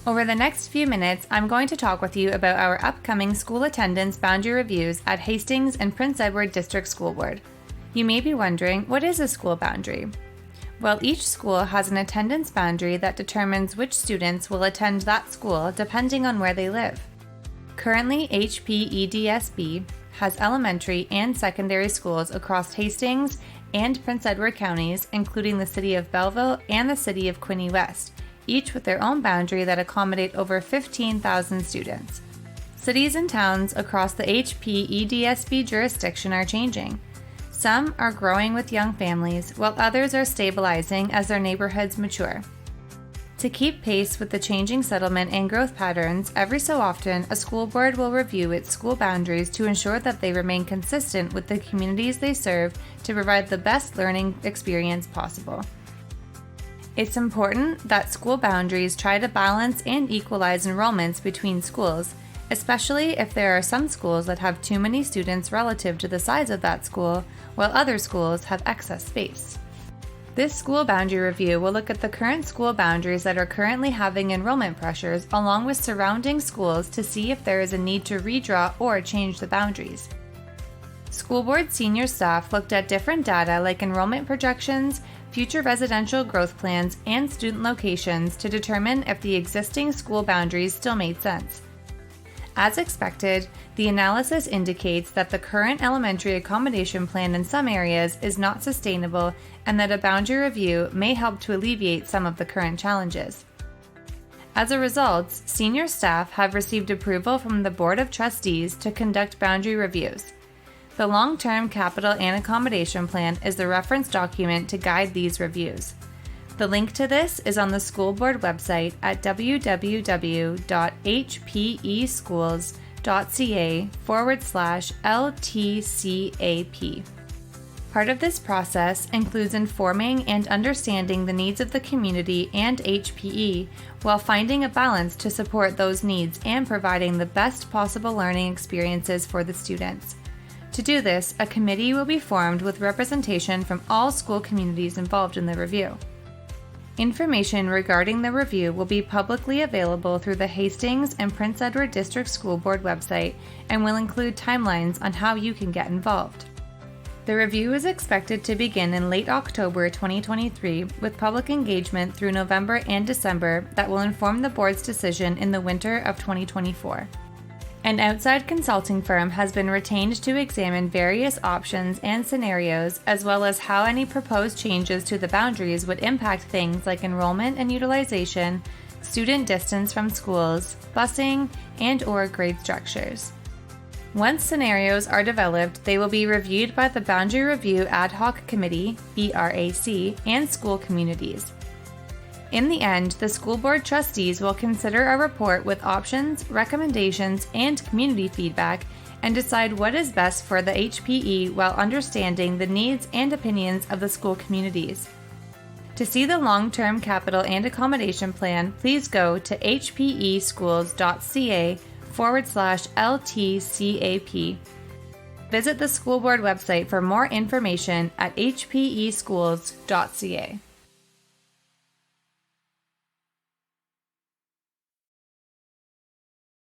Over the next few minutes, I'm going to talk with you about our upcoming school attendance boundary reviews at Hastings and Prince Edward District School Board. You may be wondering, what is a school boundary? Well, each school has an attendance boundary that determines which students will attend that school depending on where they live. Currently, HPEDSB has elementary and secondary schools across Hastings and Prince Edward counties, including the city of Belleville and the city of Quinte West, each with their own boundary that accommodate over 15,000 students. Cities and towns across the HPEDSB jurisdiction are changing. Some are growing with young families, while others are stabilizing as their neighborhoods mature. To keep pace with the changing settlement and growth patterns, every so often, a school board will review its school boundaries to ensure that they remain consistent with the communities they serve to provide the best learning experience possible. It's important that school boundaries try to balance and equalize enrollments between schools, especially if there are some schools that have too many students relative to the size of that school, while other schools have excess space. This school boundary review will look at the current school boundaries that are currently having enrollment pressures along with surrounding schools to see if there is a need to redraw or change the boundaries. School board senior staff looked at different data like enrollment projections, future residential growth plans, and student locations to determine if the existing school boundaries still made sense. As expected, the analysis indicates that the current elementary accommodation plan in some areas is not sustainable and that a boundary review may help to alleviate some of the current challenges. As a result, senior staff have received approval from the Board of Trustees to conduct boundary reviews. The Long-Term Capital and Accommodation Plan is the reference document to guide these reviews. The link to this is on the school board website at www.hpeschools.ca/LTCAP. Part of this process includes informing and understanding the needs of the community and HPE while finding a balance to support those needs and providing the best possible learning experiences for the students. To do this, a committee will be formed with representation from all school communities involved in the review. Information regarding the review will be publicly available through the Hastings and Prince Edward District School Board website and will include timelines on how you can get involved. The review is expected to begin in late October 2023 with public engagement through November and December that will inform the board's decision in the winter of 2024. An outside consulting firm has been retained to examine various options and scenarios, as well as how any proposed changes to the boundaries would impact things like enrollment and utilization, student distance from schools, busing, and/or grade structures. Once scenarios are developed, they will be reviewed by the Boundary Review Ad Hoc Committee, BRAC, and school communities. In the end, the school board trustees will consider a report with options, recommendations, and community feedback and decide what is best for the HPE while understanding the needs and opinions of the school communities. To see the long-term capital and accommodation plan, please go to hpeschools.ca/LTCAP. Visit the school board website for more information at hpeschools.ca.